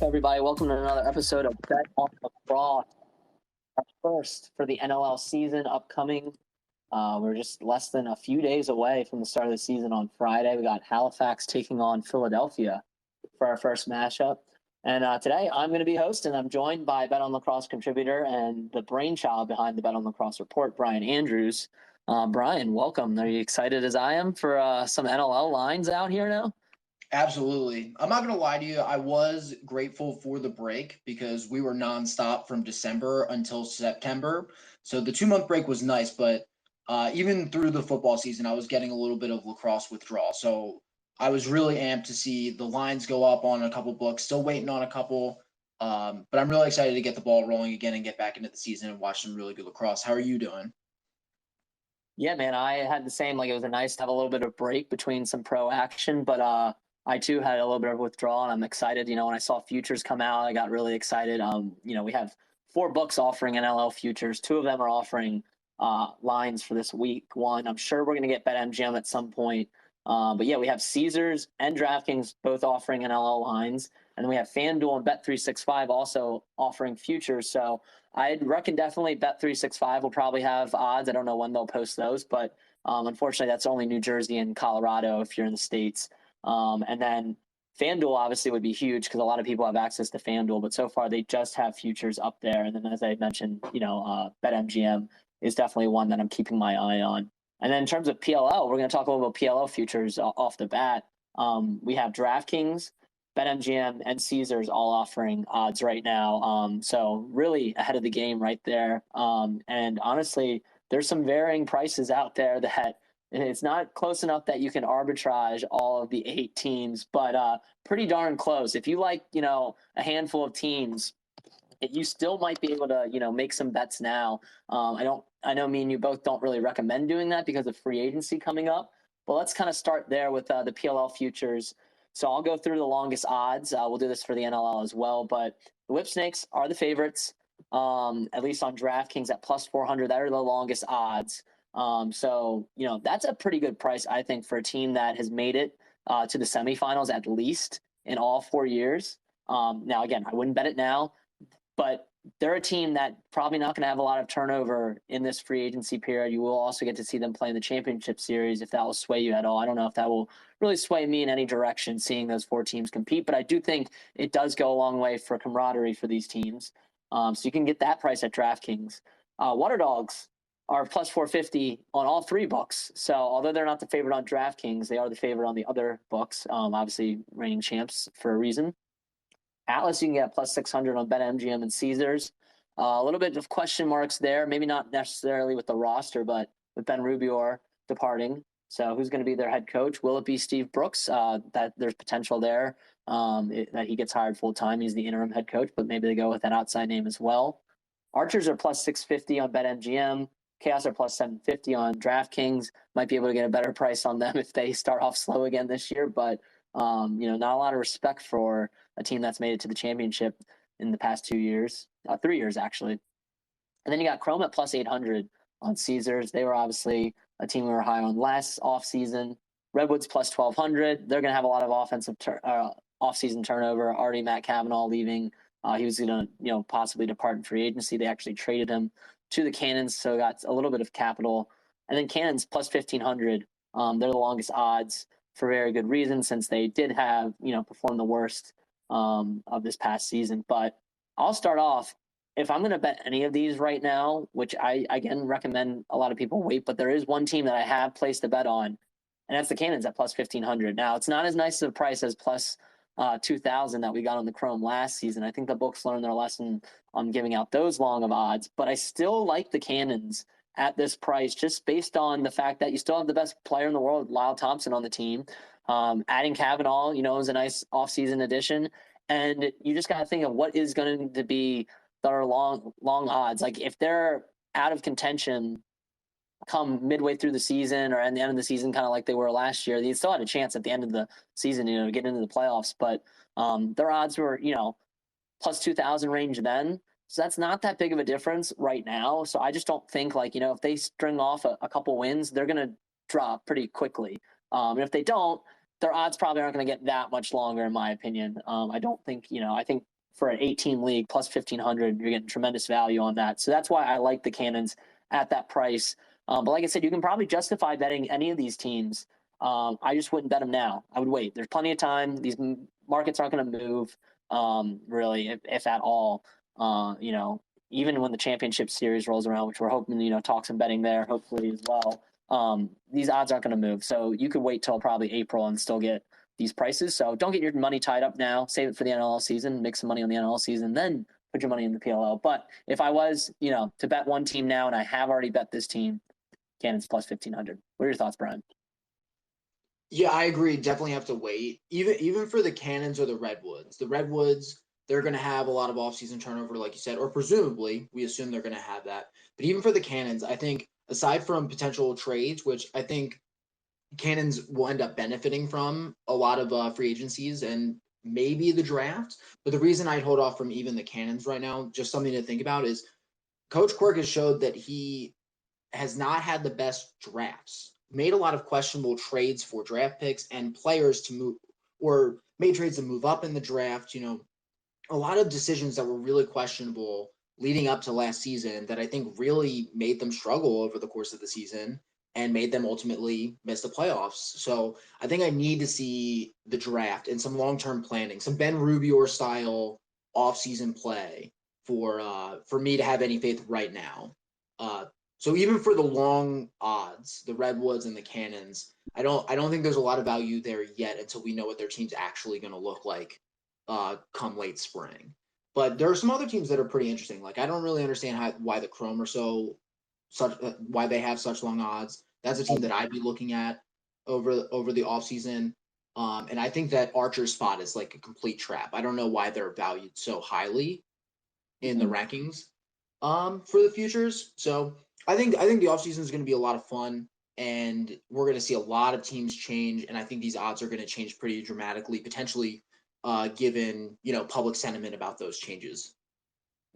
up, everybody? Welcome to another episode of Bet On Lacrosse. Our first for the NLL season upcoming. We're just less than a few days away from the start of the season on Friday. We got Halifax taking on Philadelphia for our first matchup. And today I'm going to be hosting. I'm joined by Bet On Lacrosse contributor and the brainchild behind the Bet On Lacrosse report, Brian Andrews. Brian, welcome. Are you excited as I am for some NLL lines out here now? Absolutely. I'm not going to lie to you. I was grateful for the break because we were nonstop from December until September. So the 2-month break was nice, but even through the football season, I was getting a little bit of lacrosse withdrawal. So I was really amped to see the lines go up on a couple books, still waiting on a couple. But I'm really excited to get the ball rolling again and get back into the season and watch some really good lacrosse. How are you doing? Yeah, man, I had the same. It was nice to have a little bit of break between some pro action, but I too had a little bit of withdrawal, and I'm excited. When I saw futures come out, I got really excited. We have 4 books offering NLL futures. 2 of them are offering lines for this week. One, I'm sure we're going to get BetMGM at some point. But yeah, we have Caesars and DraftKings both offering NLL lines, and then we have FanDuel and Bet365 also offering futures. So I'd reckon definitely Bet365 will probably have odds. I don't know when they'll post those, but unfortunately, that's only New Jersey and Colorado if you're in the States. And then FanDuel obviously would be huge because a lot of people have access to FanDuel, but so far they just have futures up there. And then, as I mentioned, BetMGM is definitely one that I'm keeping my eye on. And then in terms of PLL, we're going to talk a little about PLL futures off the bat. We have DraftKings, BetMGM, and Caesars all offering odds right now. So really ahead of the game right there. And honestly, there's some varying prices out there that it's not close enough that you can arbitrage all of the 8 teams, but pretty darn close. If you like, a handful of teams, you still might be able to, make some bets now. I know me and you both don't really recommend doing that because of free agency coming up, but let's kind of start there with the PLL futures. So I'll go through the longest odds. We'll do this for the NLL as well, but the Whip Snakes are the favorites, at least on DraftKings at plus 400. That are the longest odds. So that's a pretty good price, I think, for a team that has made it to the semifinals at least in all 4 years. Now, again, I wouldn't bet it now, but they're a team that probably not going to have a lot of turnover in this free agency period. You will also get to see them play in the championship series if that will sway you at all. I don't know if that will really sway me in any direction, seeing those 4 teams compete, but I do think it does go a long way for camaraderie for these teams. So you can get that price at DraftKings. Water Dogs are plus 450 on all 3 books. So although they're not the favorite on DraftKings, they are the favorite on the other books, obviously reigning champs for a reason. Atlas, you can get plus 600 on BetMGM and Caesars. A little bit of question marks there, maybe not necessarily with the roster, but with Ben Rubior departing. So who's going to be their head coach? Will it be Steve Brooks? That there's potential there that he gets hired full-time. He's the interim head coach, but maybe they go with that outside name as well. Archers are plus 650 on BetMGM. Chaos are plus 750 on DraftKings. Might be able to get a better price on them if they start off slow again this year, but not a lot of respect for a team that's made it to the championship in the past 2 years, 3 years actually. And then you got Chrome at plus 800 on Caesars. They were obviously a team we were high on last offseason. Redwoods plus 1200. They're going to have a lot of offensive offseason turnover. Already Matt Cavanaugh leaving. He was going to possibly depart in free agency. They actually traded him to the Cannons, so got a little bit of capital. And then Cannons plus 1500. They're the longest odds for very good reason, since they did have, performed the worst of this past season. But I'll start off. If I'm going to bet any of these right now, which I, again, recommend a lot of people wait, but there is one team that I have placed a bet on, and that's the Cannons at plus 1500. Now, it's not as nice of a price as plus 2000 that we got on the Chrome last season. I think the books learned their lesson on giving out those long of odds, but I still like the Cannons at this price, just based on the fact that you still have the best player in the world, Lyle Thompson, on the team. Adding Cavanaugh, is a nice offseason addition. And you just got to think of what is going to be their long odds. Like, if they're out of contention come midway through the season or at the end of the season, kind of like they were last year, they still had a chance at the end of the season, to get into the playoffs. But their odds were, plus 2,000 range then. So that's not that big of a difference right now. So I just don't think, if they string off a couple wins, they're going to drop pretty quickly. And if they don't, their odds probably aren't going to get that much longer, in my opinion. I don't think, I think for an 18 league plus 1,500. You're getting tremendous value on that. So that's why I like the Cannons at that price. But like I said, you can probably justify betting any of these teams. I just wouldn't bet them now. I would wait. There's plenty of time. These markets aren't going to move, really, if at all. Even when the championship series rolls around, which we're hoping, talk some betting there, hopefully as well. These odds aren't going to move. So you could wait till probably April and still get these prices. So don't get your money tied up now. Save it for the NLL season, make some money on the NLL season, then put your money in the PLL. But if I was, to bet one team now, and I have already bet this team, Cannons plus 1,500. What are your thoughts, Brian? Yeah, I agree. Definitely have to wait. Even for the Cannons or the Redwoods. The Redwoods, they're going to have a lot of offseason turnover, like you said, or presumably, we assume they're going to have that. But even for the Cannons, I think aside from potential trades, which I think Cannons will end up benefiting from a lot of free agencies and maybe the draft. But the reason I'd hold off from even the Cannons right now, just something to think about, is Coach Quirk has showed that he has not had the best drafts, made a lot of questionable trades for draft picks and players to move, or made trades to move up in the draft. A lot of decisions that were really questionable leading up to last season that I think really made them struggle over the course of the season and made them ultimately miss the playoffs. So I think I need to see the draft and some long-term planning, some Ben Rubio style off-season play for me to have any faith right now. So even for the long odds, the Redwoods and the Cannons, I don't think there's a lot of value there yet until we know what their team's actually going to look like come late spring. But there are some other teams that are pretty interesting. Like I don't really understand why the Chrome are why they have such long odds. That's a team that I'd be looking at over the offseason. And I think that Archer's spot is like a complete trap. I don't know why they're valued so highly in the rankings for the futures. So I think the offseason is going to be a lot of fun, and we're going to see a lot of teams change. And I think these odds are going to change pretty dramatically, potentially given, public sentiment about those changes.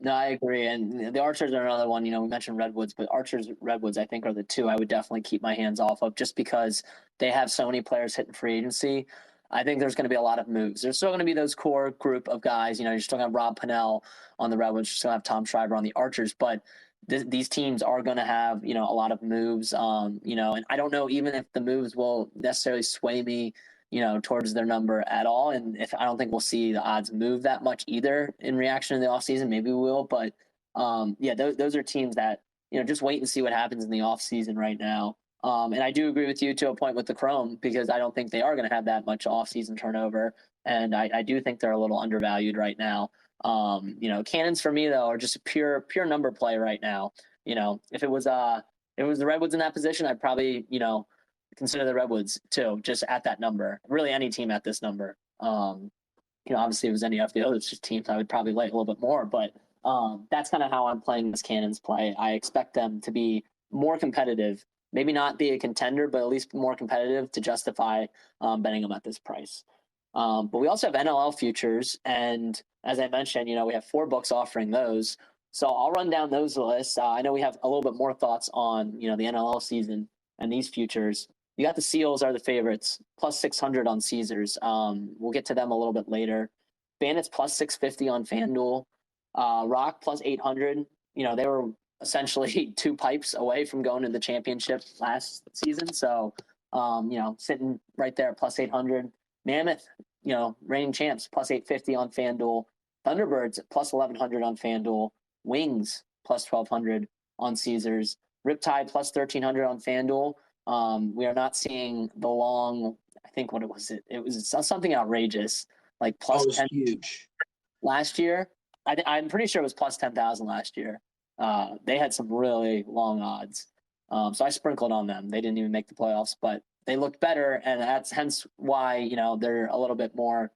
No, I agree. And the Archers are another one. We mentioned Redwoods, but Archers, Redwoods, I think are the two I would definitely keep my hands off of just because they have so many players hitting free agency. I think there's going to be a lot of moves. There's still going to be those core group of guys. You're still going to have Rob Pennell on the Redwoods. You're still going to have Tom Schreiber on the Archers. But these teams are going to have, a lot of moves. And I don't know even if the moves will necessarily sway me towards their number at all. And if I don't think we'll see the odds move that much either in reaction to the offseason, maybe we will. But those are teams that, just wait and see what happens in the offseason right now. And I do agree with you to a point with the Chrome because I don't think they are going to have that much offseason turnover. And I do think they're a little undervalued right now. Cannons for me though are just a pure number play right now. If it was the Redwoods in that position, I'd probably, consider the Redwoods too, just at that number. Really any team at this number. Obviously if it was any of the other teams, I would probably like a little bit more, but that's kind of how I'm playing this Cannons play. I expect them to be more competitive, maybe not be a contender, but at least more competitive to justify betting them at this price. But we also have NLL futures, and as I mentioned, we have 4 books offering those. So I'll run down those lists. I know we have a little bit more thoughts on, the NLL season and these futures. You got the Seals are the favorites, plus 600 on Caesars. We'll get to them a little bit later. Bandits plus 650 on FanDuel. Rock plus 800. They were essentially 2 pipes away from going to the championship last season. So, sitting right there at plus 800. Mammoth, reigning champs, plus 850 on FanDuel. Thunderbirds, plus 1,100 on FanDuel. Wings, plus 1,200 on Caesars. Riptide, plus 1,300 on FanDuel. We are not seeing the long, I think what it was. It was something outrageous, like plus 10 huge last year. I'm pretty sure it was plus 10,000 last year. They had some really long odds. So I sprinkled on them. They didn't even make the playoffs, but they looked better, and that's hence why, they're a little bit more,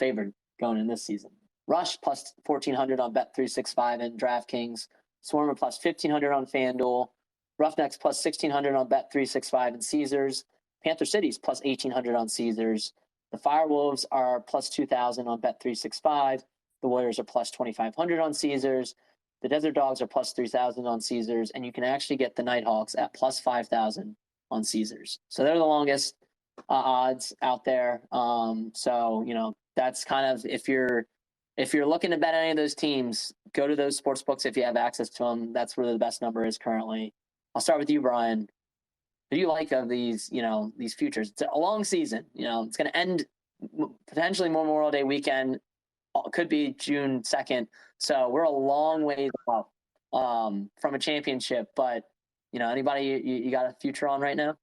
favored going in this season. Rush plus 1,400 on Bet365 and DraftKings. Swarmer plus 1,500 on FanDuel. Roughnecks plus 1,600 on Bet365 and Caesars. Panther Cities plus 1,800 on Caesars. The Firewolves are plus 2,000 on Bet365. The Warriors are plus 2,500 on Caesars. The Desert Dogs are plus 3,000 on Caesars. And you can actually get the Nighthawks at plus 5,000 on Caesars. So they're the longest odds out there. So, that's kind of, if you're if you're looking to bet any of those teams, go to those sports books if you have access to them. That's where the best number is currently. I'll start with you, Brian. What do you like of these, these futures? It's a long season. It's going to end potentially Memorial Day weekend. Could be June 2nd. So we're a long ways off from a championship. But, anybody you got a future on right now?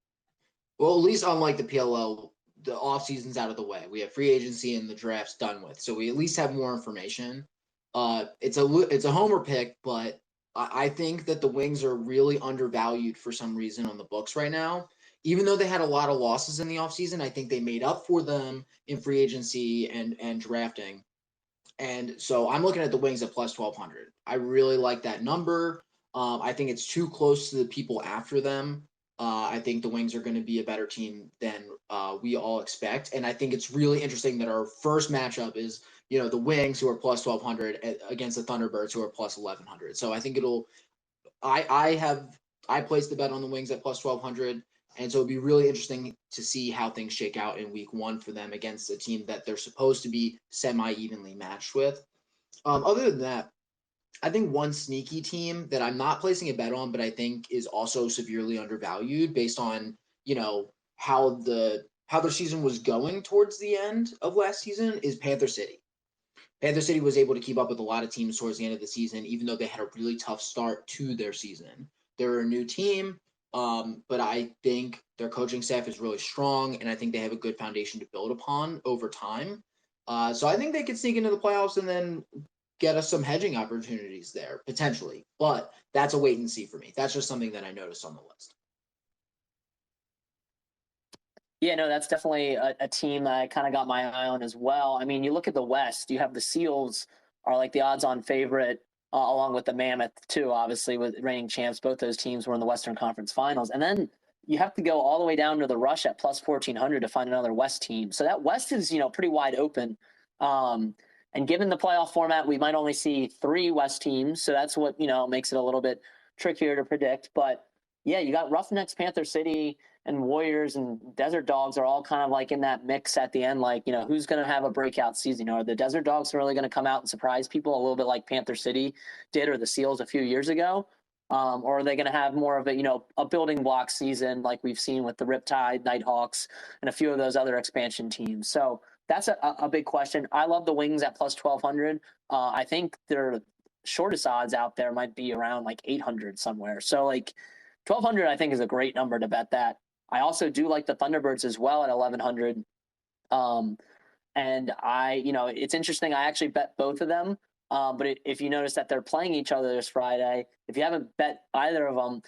Well, at least unlike the PLL, the off season's out of the way. We have free agency and the draft's done with. So we at least have more information. It's a homer pick, but I think that the Wings are really undervalued for some reason on the books right now. Even though they had a lot of losses in the offseason, I think they made up for them in free agency and drafting. And so I'm looking at the Wings at plus 1,200. I really like that number. I think it's too close to the people after them. I think the Wings are going to be a better team than we all expect. And I think it's really interesting that our first matchup is, the Wings, who are plus 1,200, against the Thunderbirds, who are plus 1,100. So I think I placed the bet on the Wings at plus 1,200. And so it'd be really interesting to see how things shake out in week one for them against a team that they're supposed to be semi-evenly matched with. Other than that, I think one sneaky team that I'm not placing a bet on, but I think is also severely undervalued based on, how their season was going towards the end of last season is Panther City. Panther City was able to keep up with a lot of teams towards the end of the season, even though they had a really tough start to their season. They're a new team, but I think their coaching staff is really strong, and I think they have a good foundation to build upon over time. So I think they could sneak into the playoffs and then get us some hedging opportunities there, potentially. But that's a wait and see for me. That's just something that I noticed on the list. Yeah, no, that's definitely a team that I kind of got my eye on as well. I mean, you look at the West, you have the Seals are like the odds-on favorite, along with the Mammoth too, obviously, with reigning champs. Both those teams were in the Western Conference Finals. And then you have to go all the way down to the Rush at plus 1,400 to find another West team. So that West is, pretty wide open. And given the playoff format, we might only see 3 West teams. So that's what, makes it a little bit trickier to predict. But yeah, you got Roughnecks, Panther City, and Warriors and Desert Dogs are all kind of like in that mix at the end. Like, who's going to have a breakout season? Are the Desert Dogs really going to come out and surprise people a little bit like Panther City did, or the Seals a few years ago? Or are they going to have more of a building block season like we've seen with the Riptide, Nighthawks, and a few of those other expansion teams? So that's a big question. I love the Wings at plus 1,200. I think their shortest odds out there might be around like 800 somewhere. So like 1,200, I think, is a great number to bet that. I also do like the Thunderbirds as well at 1,100. And it's interesting. I actually bet both of them. But if you notice that they're playing each other this Friday, if you haven't bet either of them,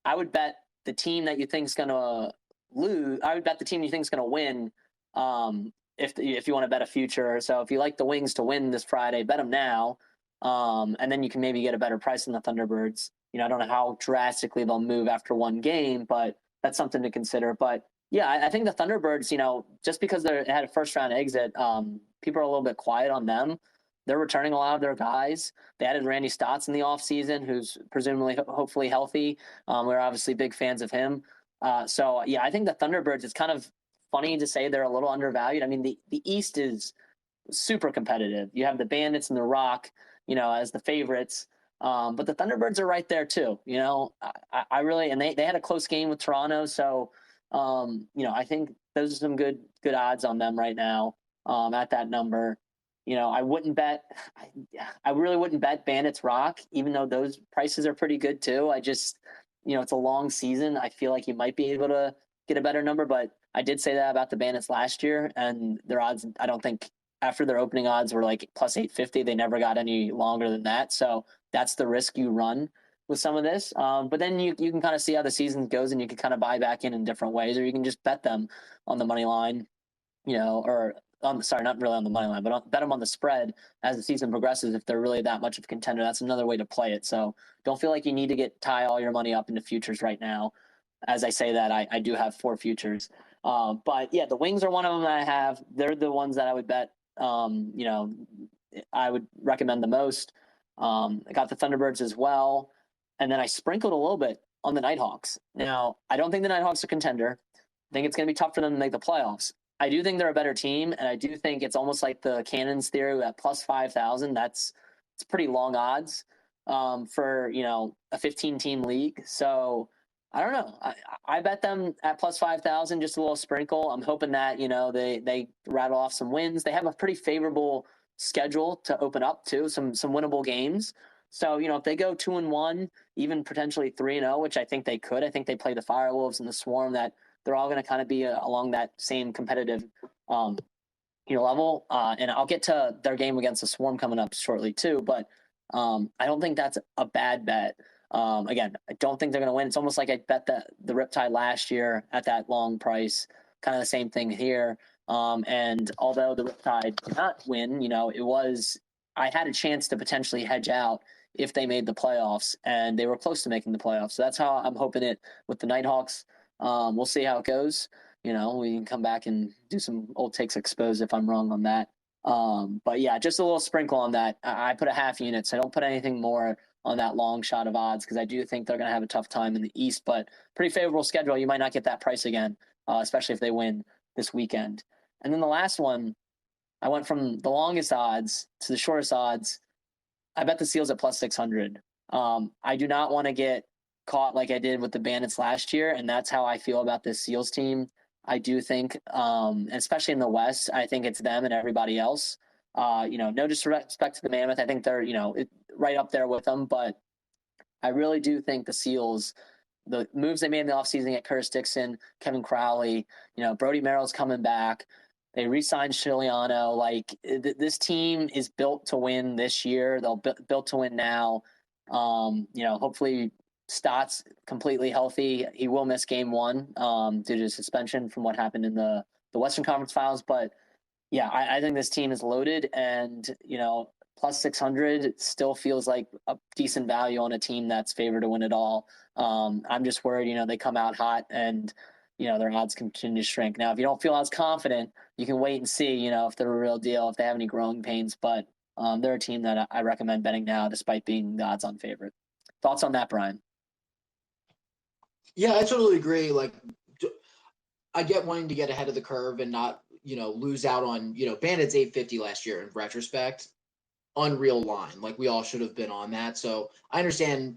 I would bet the team that you think is going to lose. I would bet the team you think is going to win. If you want to bet a future. So if you like the Wings to win this Friday, bet them now. And then you can maybe get a better price than the Thunderbirds. I don't know how drastically they'll move after one game, but that's something to consider. But yeah, I think the Thunderbirds, just because they had a first round exit, people are a little bit quiet on them. They're returning a lot of their guys. They added Randy Stotts in the offseason, who's presumably, hopefully healthy. We're obviously big fans of him. So yeah, I think the Thunderbirds, it's kind of funny to say they're a little undervalued. I mean, the East is super competitive. You have the Bandits and the Rock, as the favorites. But the Thunderbirds are right there too. I really, and they had a close game with Toronto. So, I think those are some good odds on them right now, at that number. I really wouldn't bet Bandits Rock, even though those prices are pretty good too. I just, it's a long season. I feel like you might be able to get a better number, but I did say that about the Bandits last year, and their odds, I don't think, after their opening odds were like plus 850, they never got any longer than that. So that's the risk you run with some of this. But then you can kind of see how the season goes, and you can kind of buy back in different ways, or you can just bet them on the money line, or not really on the money line, but bet them on the spread as the season progresses. If they're really that much of a contender, that's another way to play it. So don't feel like you need to tie all your money up into futures right now. As I say that, I do have 4 futures. But yeah, the Wings are one of them that I have. They're the ones that I would bet. I would recommend the most. I got the Thunderbirds as well. And then I sprinkled a little bit on the Nighthawks. Now, I don't think the Nighthawks are a contender. I think it's going to be tough for them to make the playoffs. I do think they're a better team, and I do think it's almost like the Cannons theory at plus 5,000. It's pretty long odds for a 15-team league. So I don't know. I bet them at plus 5,000, just a little sprinkle. I'm hoping that they rattle off some wins. They have a pretty favorable schedule to open up to, some winnable games. So if they go 2-1, even potentially 3-0, which I think they could. I think they play the Firewolves and the Swarm. That they're all going to kind of be along that same competitive level. And I'll get to their game against the Swarm coming up shortly too. But I don't think that's a bad bet. Again, I don't think they're going to win. It's almost like I bet the Riptide last year at that long price. Kind of the same thing here. And although the Riptide did not win, I had a chance to potentially hedge out if they made the playoffs, and they were close to making the playoffs. So that's how I'm hoping it with the Nighthawks. We'll see how it goes. We can come back and do some old takes exposed if I'm wrong on that. But yeah, just a little sprinkle on that. I put a half unit, so I don't put anything more on that long shot of odds because I do think they're going to have a tough time in the East, but pretty favorable schedule. You might not get that price again, especially if they win this weekend. And then the last one, I went from the longest odds to the shortest odds. I bet the Seals at plus 600. I do not want to get caught like I did with the Bandits last year, and that's how I feel about this Seals team. I do think, especially in the West, I think it's them and everybody else. No disrespect to the Mammoth. I think they're, right up there with them, but I really do think the Seals, the moves they made in the offseason at Curtis Dixon, Kevin Crowley, Brody Merrill's coming back. They re-signed Chiliano. This team is built to win this year. They'll built to win now. Hopefully Stott's completely healthy. He will miss game one due to suspension from what happened in the Western Conference Finals. But yeah, I think this team is loaded, and plus 600 still feels like a decent value on a team that's favored to win it all. I'm just worried, they come out hot and their odds continue to shrink. Now, if you don't feel as confident, you can wait and see, if they're a real deal, if they have any growing pains. But they're a team that I recommend betting now, despite being the odds-on favorite. Thoughts on that, Brian? Yeah, I totally agree. I get wanting to get ahead of the curve and not, lose out on, Bandits 850 last year in retrospect. Unreal line. We all should have been on that. So I understand,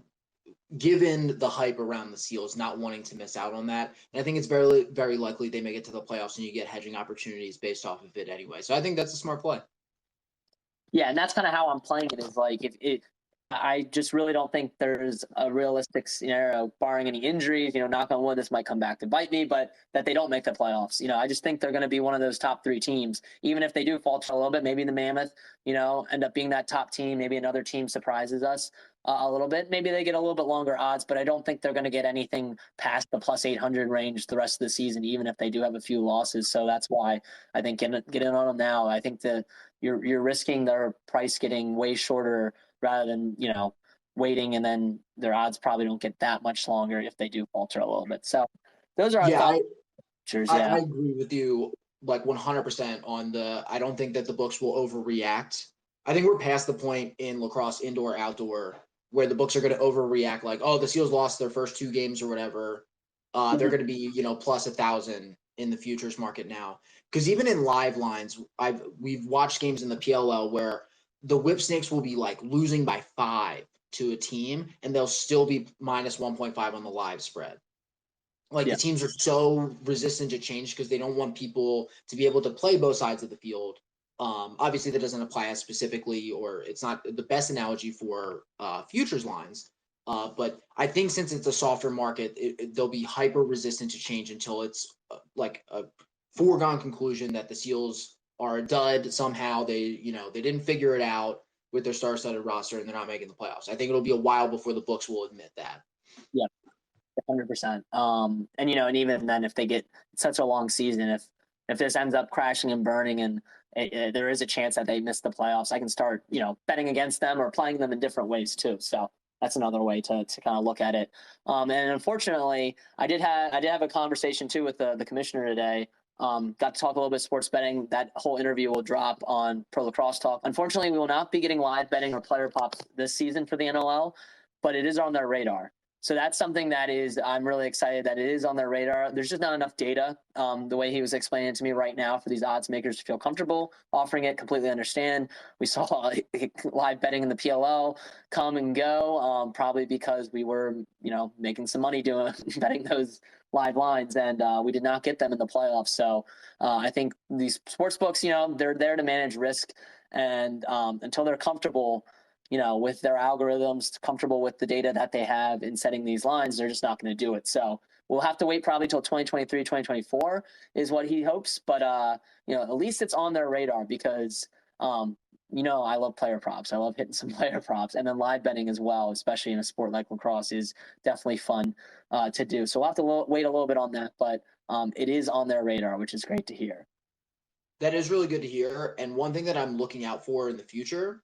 given the hype around the Seals, not wanting to miss out on that. And I think it's very, very likely they make it to the playoffs and you get hedging opportunities based off of it anyway. So I think that's a smart play. Yeah, and that's kind of how I'm playing it, is I just really don't think there's a realistic scenario, barring any injuries, knock on wood, this might come back to bite me, but that they don't make the playoffs. I just think they're going to be one of those top three teams. Even if they do falter a little bit, maybe the Mammoth, end up being that top team. Maybe another team surprises us a little bit. Maybe they get a little bit longer odds, but I don't think they're going to get anything past the plus 800 range the rest of the season, even if they do have a few losses. So that's why I think get in on them now. I think that you're risking their price getting way shorter rather than, waiting, and then their odds probably don't get that much longer if they do falter a little bit. So those are our thoughts. I agree with you 100% on I don't think that the books will overreact. I think we're past the point in lacrosse, indoor, outdoor, where the books are going to overreact. The Seals lost their first two games or whatever. They're going to be, plus 1,000 in the futures market now. Because even in live lines, we've watched games in the PLL where the Whip Snakes will be losing by 5 to a team, and they'll still be minus 1.5 on the live spread. The teams are so resistant to change because they don't want people to be able to play both sides of the field. Obviously, that doesn't apply as specifically, or it's not the best analogy for futures lines. But I think since it's a softer market, they'll be hyper resistant to change until it's a foregone conclusion that the Seals are a dud somehow. They didn't figure it out with their star-studded roster and they're not making the playoffs. I think it'll be a while before the books will admit that. Yeah, 100%. And even then, if they get such a long season, if this ends up crashing and burning and there is a chance that they miss the playoffs, I can start, betting against them or playing them in different ways too. So that's another way to kind of look at it. And unfortunately, I did have a conversation too with the commissioner today. Got to talk a little bit of sports betting. That whole interview will drop on Pro Lacrosse Talk. Unfortunately, we will not be getting live betting or player props this season for the NLL, but it is on their radar. So that's something that I'm really excited that it is on their radar. There's just not enough data, the way he was explaining it to me right now, for these odds makers to feel comfortable offering it, completely understand. We saw live betting in the PLL come and go, probably because we were, making some money doing betting those live lines, and we did not get them in the playoffs. So I think these sports books, they're there to manage risk, and until they're comfortable, with their algorithms, comfortable with the data that they have in setting these lines, they're just not going to do it. So we'll have to wait probably till 2023, 2024 is what he hopes. But, at least it's on their radar because, I love player props. I love hitting some player props, and then live betting as well, especially in a sport like lacrosse, is definitely fun to do. So we'll have to wait a little bit on that, but it is on their radar, which is great to hear. That is really good to hear. And one thing that I'm looking out for in the future,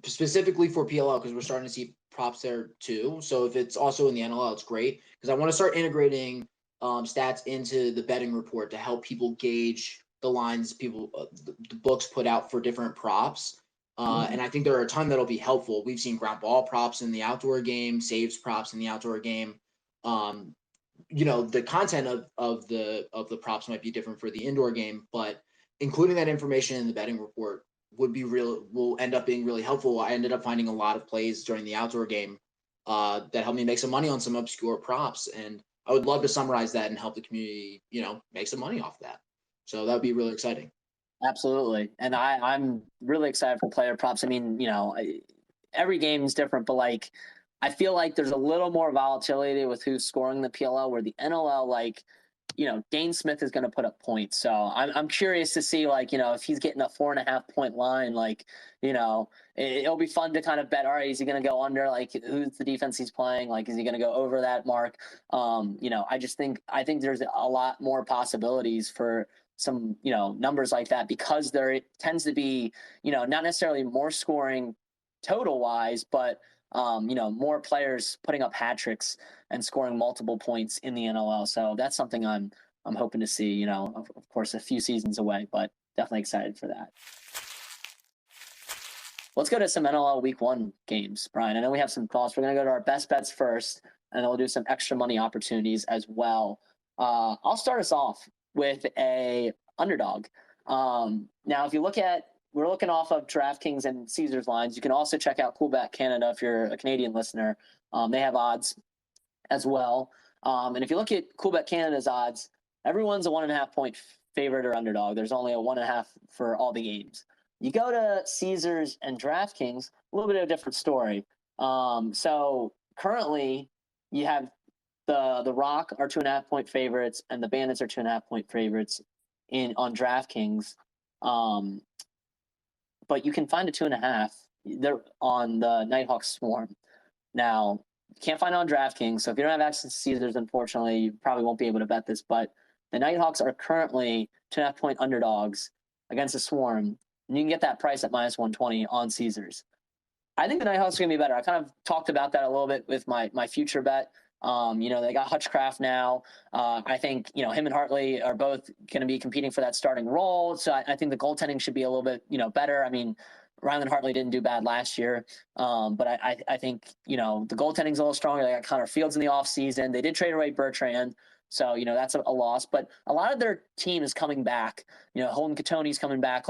specifically for PLL, because we're starting to see props there too. So if it's also in the NLL, it's great, because I want to start integrating stats into the betting report to help people gauge the lines the books put out for different props. And I think there are a ton that'll be helpful. We've seen ground ball props in the outdoor game, saves props in the outdoor game. The content of the props might be different for the indoor game, but including that information in the betting report will end up being really helpful. I ended up finding a lot of plays during the outdoor game that helped me make some money on some obscure props, and I would love to summarize that and help the community, make some money off that. So that would be really exciting. Absolutely. And I'm really excited for player props. I mean, every game is different, but I feel like there's a little more volatility with who's scoring the PLL, where the NLL, Dane Smith is going to put up points. So I'm curious to see, if he's getting a 4.5 point line, it'll be fun to kind of bet, all right, is he going to go under? Who's the defense he's playing? Is he going to go over that mark? I think there's a lot more possibilities for some, numbers like that, because there tends to be, not necessarily more scoring total wise, but more players putting up hat tricks and scoring multiple points in the NLL. So that's something I'm hoping to see, of course, a few seasons away, but definitely excited for that. Let's go to some NLL week 1 games, Brian. I know we have some thoughts. We're going to go to our best bets first, and then we'll do some extra money opportunities as well. I'll start us off with a underdog. Now, if you look at, we're looking off of DraftKings and Caesars lines. You can also check out Coolbet Canada if you're a Canadian listener. They have odds as well. And if you look at Coolbet Canada's odds, everyone's a 1.5 point favorite or underdog. There's only a 1.5 for all the games. You go to Caesars and DraftKings, a little bit of a different story. So currently you have the Rock are 2.5 point favorites, and the Bandits are 2.5 point favorites on DraftKings. But you can find a 2.5. They're on the Nighthawks Swarm. Now, you can't find it on DraftKings, so if you don't have access to Caesars, unfortunately, you probably won't be able to bet this. But the Nighthawks are currently 2.5 point underdogs against the Swarm, and you can get that price at minus 120 on Caesars. I think the Nighthawks are going to be better. I kind of talked about that a little bit with my future bet. They got Hutchcraft now. I think, him and Hartley are both going to be competing for that starting role. So I think the goaltending should be a little bit, better. I mean, Ryland Hartley didn't do bad last year. But I think, the goaltending's a little stronger. They got Connor Fields in the offseason. They did trade away Bertrand. So, that's a loss. But a lot of their team is coming back. Holden Katoni's coming back.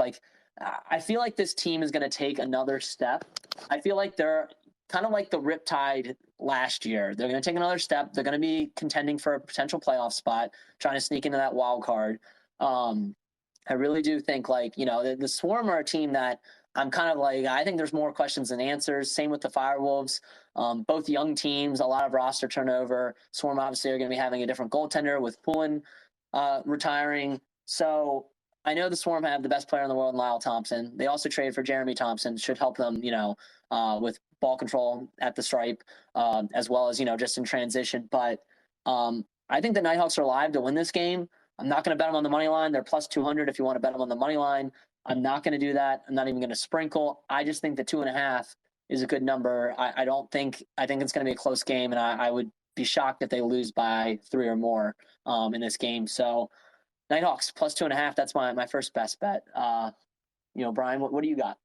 I feel like this team is going to take another step. I feel like they're kind of like the Riptide last year. They're going to take another step. They're going to be contending for a potential playoff spot, trying to sneak into that wild card. I really do think the Swarm are a team that I'm kind of I think there's more questions than answers. Same with the Firewolves. Both young teams, a lot of roster turnover. Swarm obviously are going to be having a different goaltender with Poulin retiring. So I know the Swarm have the best player in the world, Lyle Thompson. They also traded for Jeremy Thompson. Should help them, with ball control at the stripe, as well as, just in transition. But I think the Nighthawks are live to win this game. I'm not going to bet them on the money line. They're plus 200 if you want to bet them on the money line. I'm not going to do that. I'm not even going to sprinkle. I just think the 2.5 is a good number. I think it's going to be a close game, and I would be shocked if they lose by 3 or more in this game. So Nighthawks plus 2.5. That's my first best bet. Brian, what do you got?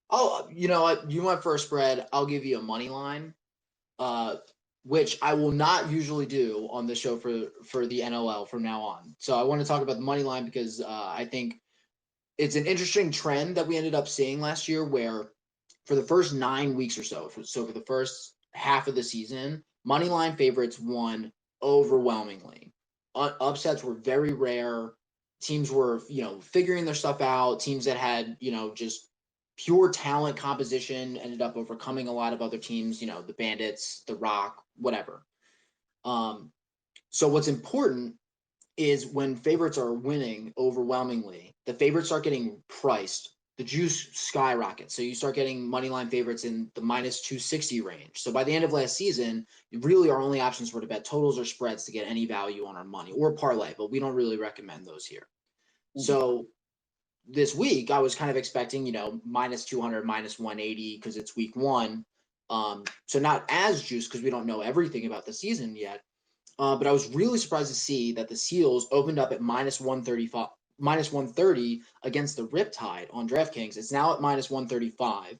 Oh, you know what? You went for a spread. I'll give you a money line, which I will not usually do on the show for the NLL from now on. So I want to talk about the money line because I think it's an interesting trend that we ended up seeing last year where for the first 9 weeks or so for the first half of the season, money line favorites won overwhelmingly. Upsets were very rare. Teams were, figuring their stuff out. Teams that had, just pure talent composition ended up overcoming a lot of other teams, the Bandits, the Rock, whatever. So what's important is when favorites are winning overwhelmingly, the favorites start getting priced, the juice skyrockets. So you start getting money line favorites in the minus 260 range. So by the end of last season, really our only options were to bet totals or spreads to get any value on our money, or parlay, but we don't really recommend those here. Mm-hmm. So this week I was kind of expecting, minus 200, minus 180 because it's week one. So not as juice because we don't know everything about the season yet. But I was really surprised to see that the Seals opened up at minus 135, minus 130 against the Riptide on DraftKings. It's now at minus 135.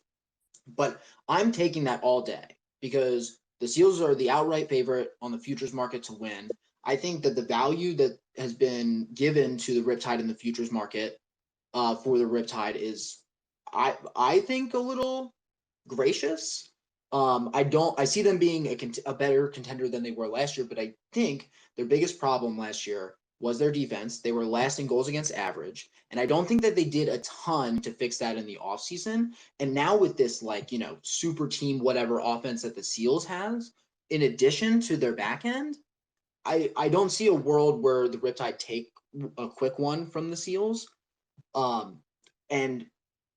But I'm taking that all day because the Seals are the outright favorite on the futures market to win. I think that the value that has been given to the Riptide in the futures market for the Riptide is, I think, a little gracious. I see them being a better contender than they were last year, but I think their biggest problem last year was their defense. They were last in goals against average, and I don't think that they did a ton to fix that in the offseason. And now with this, super team whatever offense that the Seals has, in addition to their back end, I don't see a world where the Riptide take a quick one from the Seals. And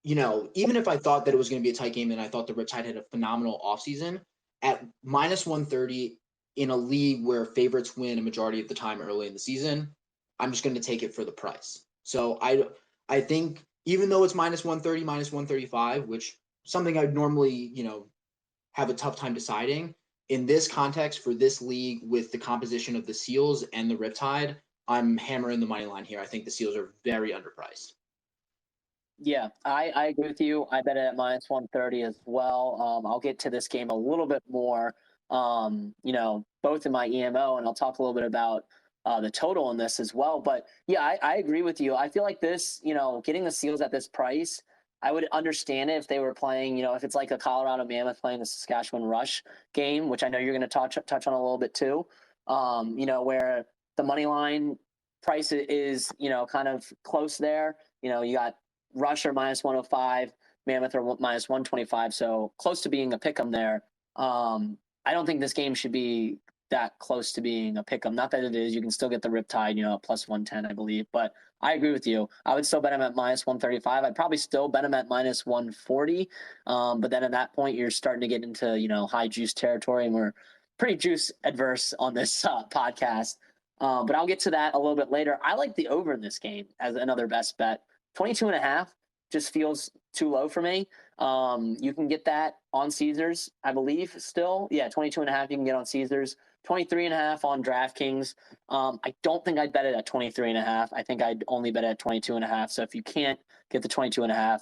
even if I thought that it was going to be a tight game and I thought the Riptide had a phenomenal offseason, at minus 130 in a league where favorites win a majority of the time early in the season, I'm just going to take it for the price. So I think even though it's minus 130, minus 135, which something I'd normally, have a tough time deciding, in this context for this league with the composition of the Seals and the Riptide, I'm hammering the money line here. I think the Seals are very underpriced. Yeah, I agree with you. I bet it at minus 130 as well. I'll get to this game a little bit more, both in my EMO, and I'll talk a little bit about the total in this as well. But yeah, I agree with you. I feel like this, getting the Seals at this price, I would understand it if they were playing, if it's like a Colorado Mammoth playing the Saskatchewan Rush game, which I know you're going to touch on a little bbit too, where the money line price is, kind of close there. You got Rush are minus 105, Mammoth are minus 125, so close to being a pick'em there. I don't think this game should be that close to being a pick'em. Not that it is. You can still get the Riptide, plus 110, I believe. But I agree with you. I would still bet him at minus 135. I'd probably still bet him at minus 140. But then at that point, you're starting to get into, high juice territory, and we're pretty juice adverse on this podcast. But I'll get to that a little bit later. I like the over in this game as another best bet. 22.5 just feels too low for me. You can get that on Caesars, I believe, still. Yeah, 22.5 you can get on Caesars. 23.5 on DraftKings. I don't think I'd bet it at 23.5. I think I'd only bet it at 22.5. So if you can't get the 22.5,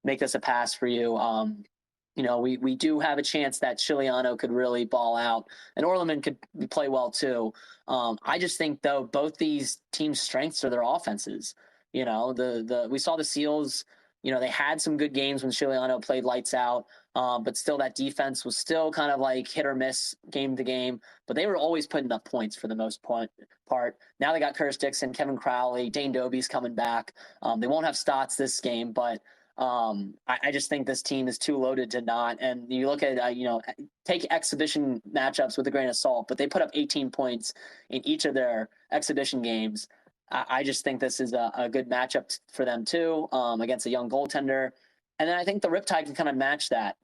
make this a pass for you. We do have a chance that Chiliano could really ball out, and Orleman could play well too. I just think, though, both these teams' strengths are their offenses. We saw the Seals, they had some good games when Chiliano played lights out, but still that defense was still kind of like hit or miss game to game, but they were always putting up points for the most part. Now they got Curtis Dixon, Kevin Crowley, Dane Dobie's coming back. They won't have Stotts this game, but I just think this team is too loaded to not. And you look at, take exhibition matchups with a grain of salt, but they put up 18 points in each of their exhibition games. I just think this is a good matchup for them too, against a young goaltender. And then I think the Riptide can kind of match that.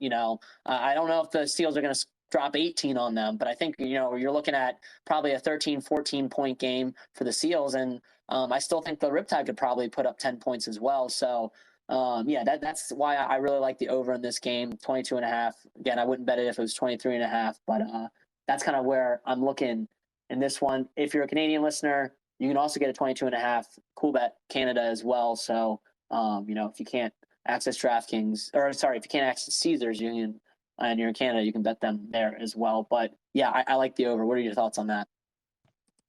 I don't know if the Seals are going to drop 18 on them, but I think, you're looking at probably a 13, 14 point game for the Seals. And I still think the Riptide could probably put up 10 points as well. So that's why I really like the over in this game, 22.5. Again, I wouldn't bet it if it was 23.5, but that's kind of where I'm looking in this one. If you're a Canadian listener, you can also get a 22.5 cool bet Canada as well. So, if you can't access DraftKings, or sorry, if you can't access Caesars, you can, and you're in Canada, you can bet them there as well. But yeah, I like the over. What are your thoughts on that?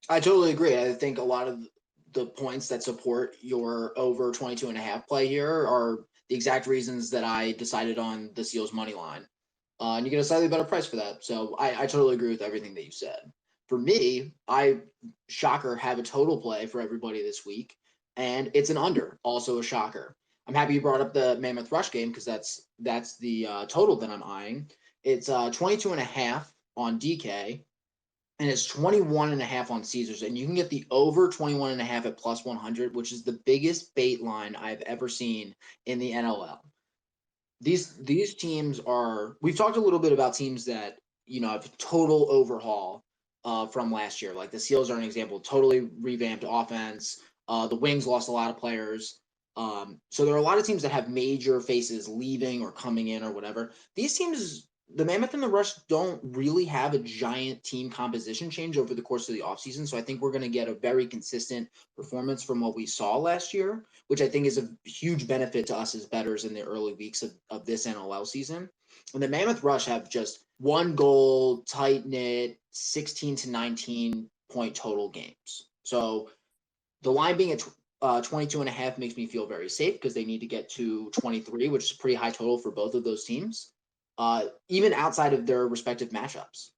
I totally agree. I think a lot of the points that support your over 22.5 play here are the exact reasons that I decided on the Seals money line. And you get a slightly better price for that. So I totally agree with everything that you said. For me, shocker, have a total play for everybody this week, and it's an under, also a shocker. I'm happy you brought up the Mammoth Rush game because that's the total that I'm eyeing. It's 22.5 on DK, and it's 21.5 on Caesars, and you can get the over 21.5 at plus 100, which is the biggest bait line I've ever seen in the NLL. These teams are, we've talked a little bit about teams that, have a total overhaul from last year. Like the Seals are an example, totally revamped offense. The Wings lost a lot of players. So there are a lot of teams that have major faces leaving or coming in or whatever. These teams, the Mammoth and the Rush, don't really have a giant team composition change over the course of the offseason. So I think we're going to get a very consistent performance from what we saw last year, which I think is a huge benefit to us as bettors in the early weeks of this NLL season. And the Mammoth Rush have just one goal, tight knit, 16 to 19 point total games. So the line being at 22.5 makes me feel very safe because they need to get to 23, which is a pretty high total for both of those teams, even outside of their respective matchups.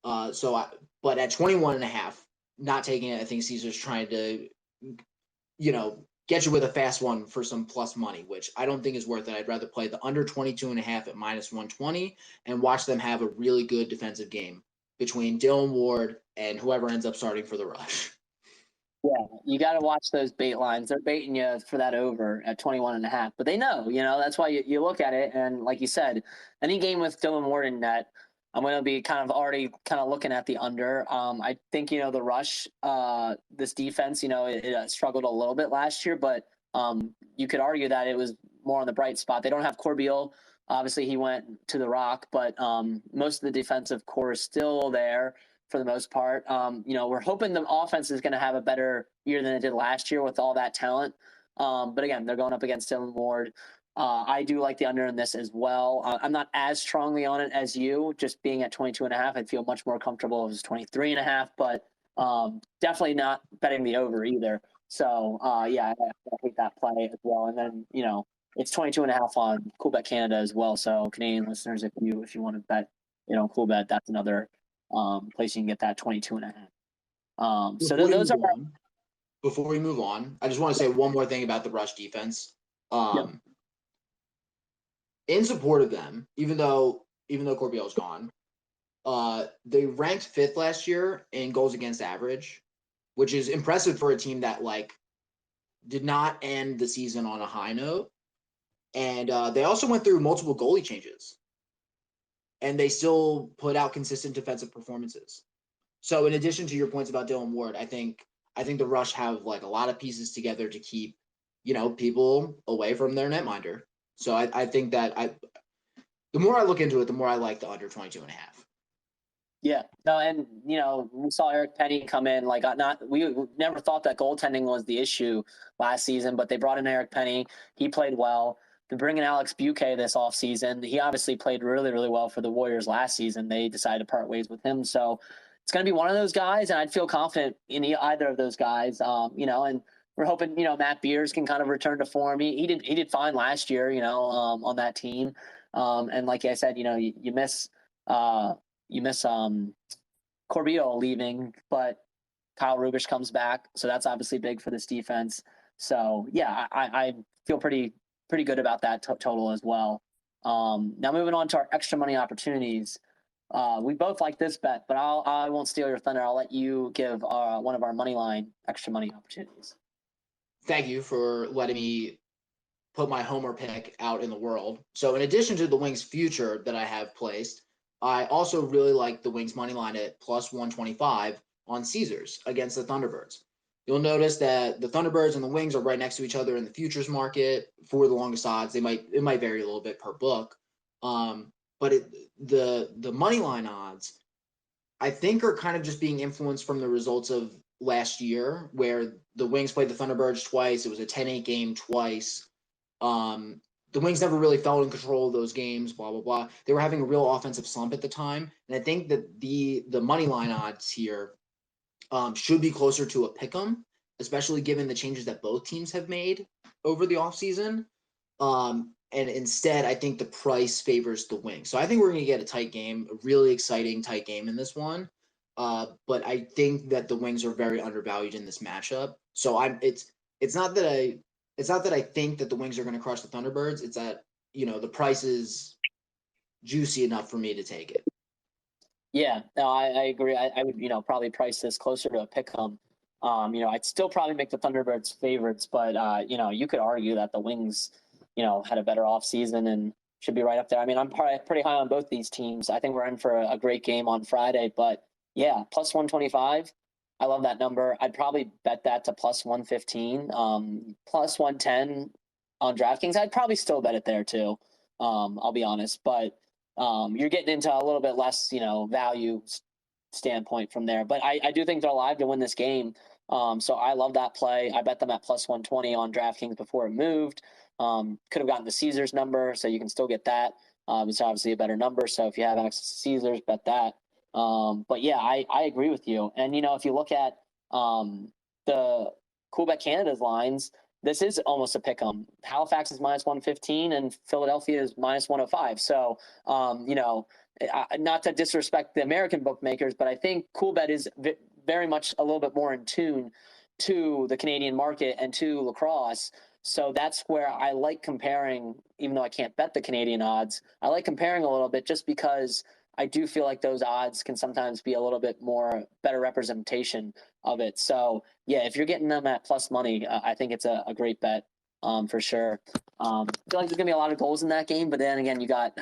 But at 21.5, not taking it, I think Caesar's trying to, get you with a fast one for some plus money, which I don't think is worth it. I'd rather play the under 22.5 at minus 120 and watch them have a really good defensive game between Dylan Ward and whoever ends up starting for the Rush. Yeah, you got to watch those bait lines. They're baiting you for that over at 21.5, but they know, that's why you look at it. And like you said, any game with Dylan Ward in net, I'm going to be already looking at the under. I think, the Rush, this defense, it struggled a little bit last year, but you could argue that it was more on the bright spot. They don't have Corbeil. Obviously, he went to the Rock, but most of the defensive core is still there for the most part. We're hoping the offense is going to have a better year than it did last year with all that talent. But again, they're going up against Dylan Ward. I do like the under in this as well. I'm not as strongly on it as you, just being at 22.5. I'd feel much more comfortable if it was 23.5, but definitely not betting the over either. So I hate that play as well. And then, it's 22.5 on Coolbet Canada as well. So Canadian listeners, if you want to bet, Coolbet, that's another place you can get that 22.5. So those are. Before we move on, I just want to say one more thing about the Rush defense. Yep. In support of them, even though Corbeil's gone, they ranked 5th last year in goals against average, which is impressive for a team that did not end the season on a high note. And they also went through multiple goalie changes, and they still put out consistent defensive performances. So in addition to your points about Dylan Ward, I think the Rush have a lot of pieces together to keep, people away from their netminder. So I think that the more I look into it, the more I like the under 22.5. Yeah, no, and we saw Eric Penny come in. We never thought that goaltending was the issue last season, but they brought in Eric Penny. He played well. They're bringing Alex Buque this offseason. He obviously played really, really well for the Warriors last season. They decided to part ways with him, so it's going to be one of those guys, and I'd feel confident in either of those guys. And we're hoping, Matt Beers can kind of return to form. He did fine last year, on that team. And like I said, you miss Corbeil leaving, but Kyle Rubish comes back, so that's obviously big for this defense. So yeah, I feel pretty good about that total as well. Now moving on to our extra money opportunities. We both like this bet, but I won't steal your thunder. I'll let you give one of our money line extra money opportunities. Thank you for letting me put my homer pick out in the world. So in addition to the Wings future that I have placed, I also really like the Wings money line at plus 125 on Caesars against the Thunderbirds. You'll notice that the Thunderbirds and the Wings are right next to each other in the futures market for the longest odds. It might vary a little bit per book. But the money line odds, I think, are kind of just being influenced from the results of last year, where the Wings played the Thunderbirds twice. It was a 10-8 game twice. the Wings never really felt in control of those games, blah, blah, blah. They were having a real offensive slump at the time. And I think that the money line odds here should be closer to a pick 'em, especially given the changes that both teams have made over the offseason. And instead, I think the price favors the Wings. So I think we're going to get a tight game, a really exciting tight game in this one. But I think that the Wings are very undervalued in this matchup. So it's not that I think that the Wings are going to crush the Thunderbirds. It's that, the price is juicy enough for me to take it. Yeah, no, I agree. I would, probably price this closer to a pick 'em. I'd still probably make the Thunderbirds favorites, but, you could argue that the Wings, had a better offseason and should be right up there. I mean, I'm probably pretty high on both these teams. I think we're in for a great game on Friday, but yeah, plus 125. I love that number. I'd probably bet that to plus 115, plus 110 on DraftKings. I'd probably still bet it there too. I'll be honest, but you're getting into a little bit less, value standpoint from there. But I do think they're alive to win this game. So I love that play. I bet them at plus 120 on DraftKings before it moved. Could have gotten the Caesars number, so you can still get that. It's obviously a better number. So if you have access to Caesars, bet that. But yeah, I agree with you. And, if you look at the Coolbet Canada's lines, this is almost a pick 'em. Halifax is minus 115 and Philadelphia is minus 105. So, not to disrespect the American bookmakers, but I think Coolbet is very much a little bit more in tune to the Canadian market and to lacrosse. So that's where I like comparing, even though I can't bet the Canadian odds, I like comparing a little bit just because I do feel like those odds can sometimes be a little bit more better representation of it. So yeah, if you're getting them at plus money, I think it's a great bet for sure. I feel like there's gonna be a lot of goals in that game, but then again, you got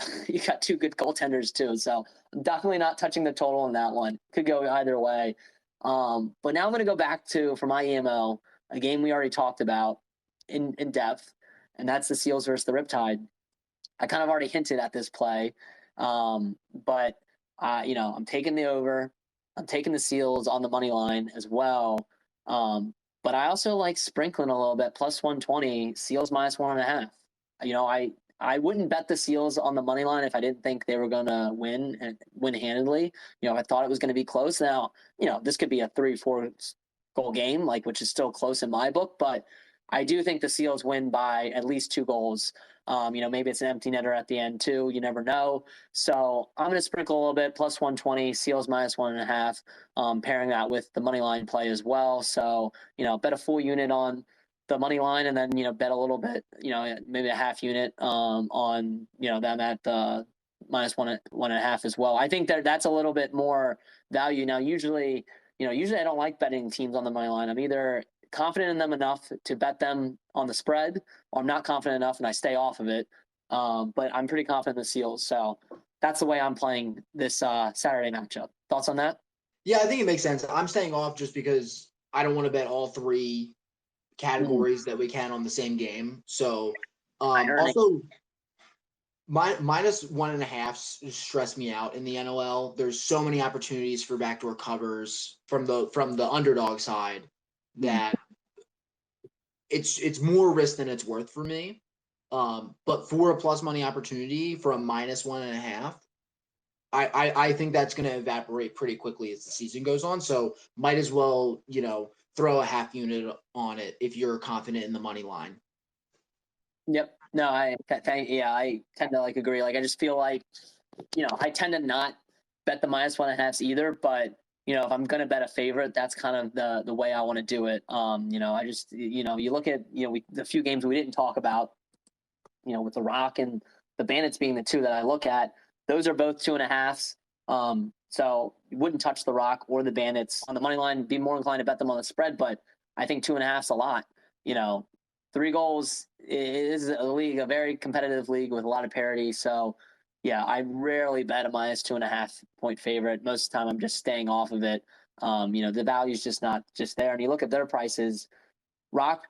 two good goaltenders too. So I'm definitely not touching the total in that one. Could go either way. But now I'm gonna go back to, for my EMO, a game we already talked about in depth, and that's the Seals versus the Riptide. I kind of already hinted at this play. But I'm taking the over. I'm taking the Seals on the money line as well. But I also like sprinkling a little bit, plus 120, Seals minus 1.5. I wouldn't bet the Seals on the money line if I didn't think they were going to win and win handedly. If I thought it was going to be close. Now, this could be a 3-4 goal game, which is still close in my book, but I do think the Seals win by at least 2 goals. Maybe it's an empty netter at the end too. You never know. So I'm going to sprinkle a little bit, plus 120, Seals minus 1.5, pairing that with the money line play as well. So, bet a full unit on the money line and then, bet a little bit, maybe a half unit on, them at the minus 1.5 as well. I think that's a little bit more value. Now, usually I don't like betting teams on the money line. I'm either confident in them enough to bet them on the spread, or I'm not confident enough and I stay off of it. But I'm pretty confident in the Seals. So that's the way I'm playing this Saturday matchup. Thoughts on that? Yeah, I think it makes sense. I'm staying off just because I don't want to bet all 3 categories that we can on the same game. So also minus 1.5 stress me out in the NLL. There's so many opportunities for backdoor covers from the underdog side that it's more risk than it's worth for me. But for a plus money opportunity from minus 1.5, I think that's going to evaporate pretty quickly as the season goes on. So might as well, throw a half unit on it if you're confident in the money line. Yep. No, I tend to agree. I just feel like, I tend to not bet the minus 1.5s either, but if I'm going to bet a favorite, that's kind of the way I want to do it. I just, you look at, the few games we didn't talk about, with the Rock and the Bandits being the 2 that I look at, those are both 2.5s. So you wouldn't touch the Rock or the Bandits on the money line, be more inclined to bet them on the spread, but I think 2.5's a lot. 3 goals is a very competitive league with a lot of parity. So yeah, I rarely bet a minus 2.5 point favorite. Most of the time I'm just staying off of it. The value's just not just there. And you look at their prices, Rock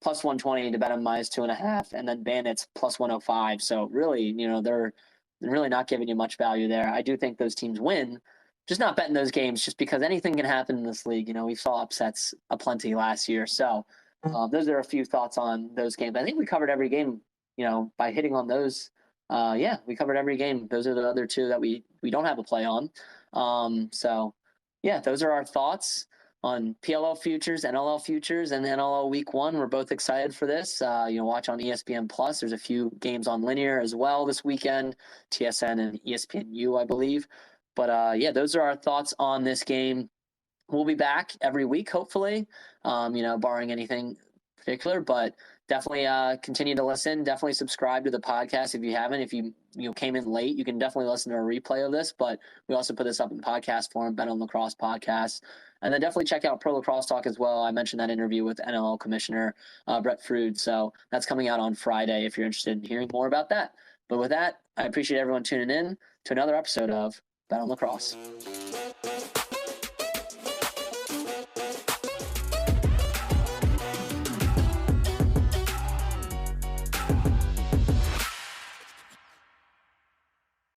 plus 120 to bet them minus 2.5, and then Bandits plus 105. So really, they're really not giving you much value there. I do think those teams win, just not betting those games just because anything can happen in this league. We saw upsets aplenty last year. So those are a few thoughts on those games. I think we covered every game by hitting on those, we covered every game. Those are the other two that we don't have a play on. So yeah, those are our thoughts on PLL futures, NLL futures, and NLL Week 1. We're both excited for this. Watch on ESPN Plus. There's a few games on linear as well this weekend, TSN and ESPNU, I believe. But those are our thoughts on this game. We'll be back every week, hopefully, barring anything particular, but definitely continue to listen. Definitely subscribe to the podcast if you haven't. If you came in late, you can definitely listen to a replay of this, but we also put this up in podcast form, Bet On Lacrosse Podcast. And then definitely check out Pro Lacrosse Talk as well. I mentioned that interview with NLL Commissioner Brett Frood. So that's coming out on Friday if you're interested in hearing more about that. But with that, I appreciate everyone tuning in to another episode of Bet On Lacrosse.